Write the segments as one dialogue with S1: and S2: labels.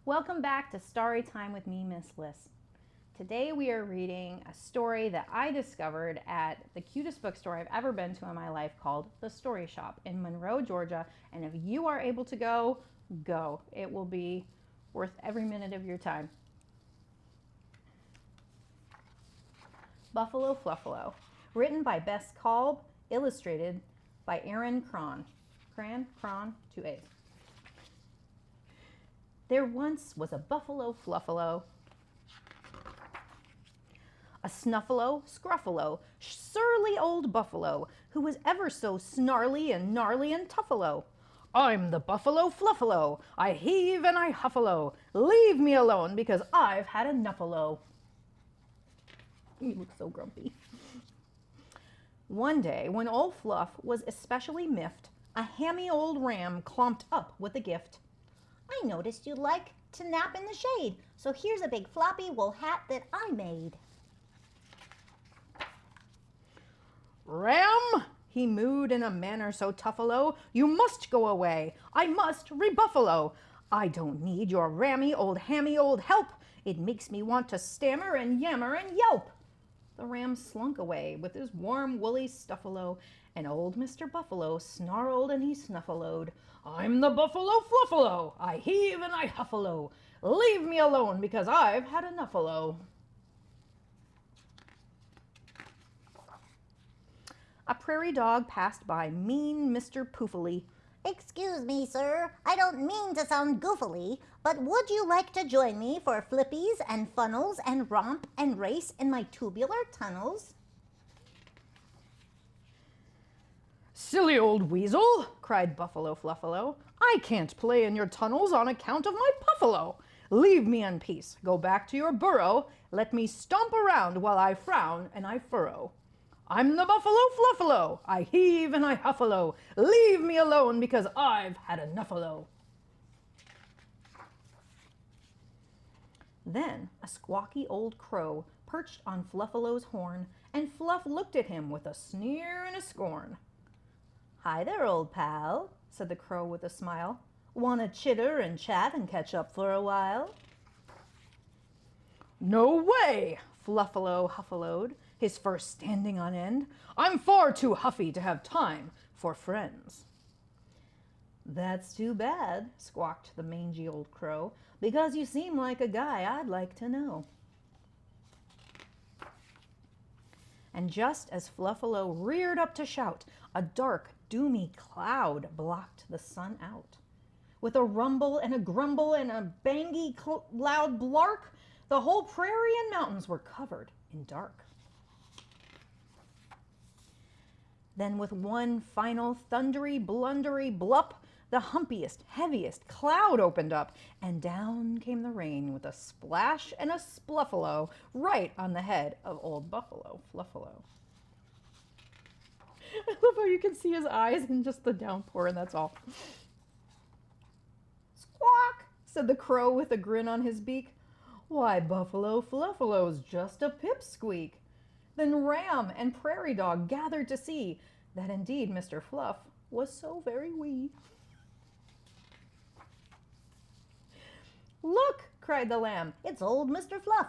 S1: Welcome back to Story Time with me, Miss Liz. Today we are reading a story that I discovered at the cutest bookstore I've ever been to in my life called The Story Shop in Monroe, Georgia. And if you are able to go, go. It will be worth every minute of your time. Buffalo Fluffalo, written by Bess Kolb, illustrated by Aaron Cron. Cron, 2 A's. There once was a Buffalo Fluffalo, a snuffalo, scruffalo, surly old buffalo, who was ever so snarly and gnarly and tuffalo. I'm the Buffalo Fluffalo, I heave and I huffalo, leave me alone because I've had enough-alo. You look so grumpy. One day, when old Fluff was especially miffed, a hammy old ram clomped up with a gift.
S2: I noticed you like to nap in the shade, so here's a big floppy wool hat that I made.
S1: Ram, he mooed in a manner so tuffalo, you must go away. I must rebuffalo. I don't need your rammy old hammy old help. It makes me want to stammer and yammer and yelp. The ram slunk away with his warm woolly stuffalo, and old Mr. Buffalo snarled and he snuffaloed. I'm the Buffalo Fluffalo, I heave and I huffalo. Leave me alone because I've had enough-alo. A prairie dog passed by mean Mr. Poofily.
S2: Excuse me, sir, I don't mean to sound goofily, but would you like to join me for flippies and funnels and romp and race in my tubular tunnels?
S1: Silly old weasel, cried Buffalo Fluffalo. I can't play in your tunnels on account of my puffalo. Leave me in peace. Go back to your burrow. Let me stomp around while I frown and I furrow. I'm the Buffalo Fluffalo. I heave and I huffalo. Leave me alone because I've had enough-alo. Then a squawky old crow perched on Fluffalo's horn, and Fluff looked at him with a sneer and a scorn. Hi there, old pal, said the crow with a smile. Wanna chitter and chat and catch up for a while? No way, Fluffalo huffaloed, his fur standing on end. I'm far too huffy to have time for friends. That's too bad, squawked the mangy old crow, because you seem like a guy I'd like to know. And just as Fluffalo reared up to shout, a dark, doomy cloud blocked the sun out. With a rumble and a grumble and a bangy, loud blark, the whole prairie and mountains were covered in dark. Then with one final thundery, blundery blup, the humpiest, heaviest cloud opened up, and down came the rain with a splash and a spluffalo right on the head of old Buffalo Fluffalo. I love how you can see his eyes in just the downpour, and that's all. Squawk, said the crow with a grin on his beak. Why, Buffalo Fluffalo's just a pipsqueak. Then Ram and Prairie Dog gathered to see that indeed Mr. Fluff was so very wee.
S2: Look, cried the lamb, it's old Mr. Fluff,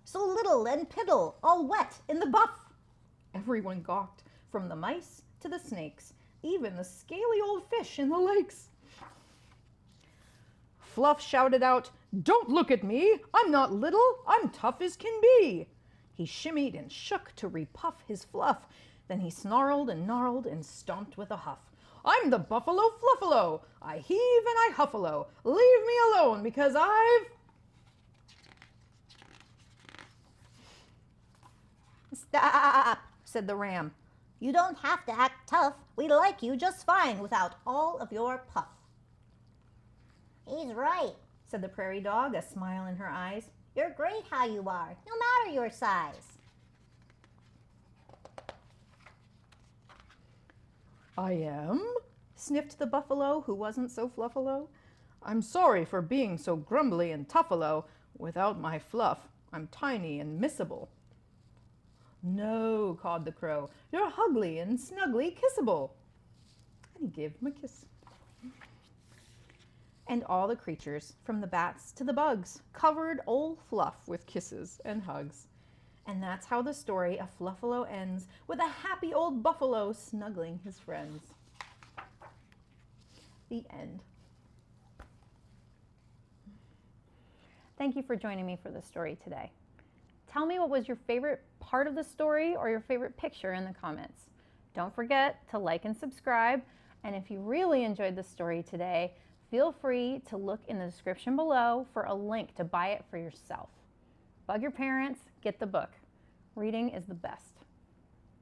S2: so little and piddle, all wet in the buff.
S1: Everyone gawked, from the mice to the snakes, even the scaly old fish in the lakes. Fluff shouted out, Don't look at me, I'm not little, I'm tough as can be. He shimmied and shook to repuff his fluff, then he snarled and gnarled and stomped with a huff. I'm the Buffalo Fluffalo, I heave and I huffalo, leave me alone because I've...
S2: Stop, said the ram. You don't have to act tough. We like you just fine without all of your puff. He's right, said the prairie dog, a smile in her eyes. You're great how you are, no matter your size.
S1: I am, sniffed the buffalo who wasn't so fluffalo. I'm sorry for being so grumbly and tuffalo. Without my fluff, I'm tiny and missable. No, cawed the crow, you're hugly and snugly kissable. And he gave him a kiss. And all the creatures, from the bats to the bugs, covered old Fluff with kisses and hugs. And that's how the story of Fluffalo ends, with a happy old buffalo snuggling his friends. The end.
S3: Thank you for joining me for the story today. Tell me what was your favorite part of the story or your favorite picture in the comments. Don't forget to like and subscribe. And if you really enjoyed the story today, feel free to look in the description below for a link to buy it for yourself. Bug your parents, get the book. Reading is the best.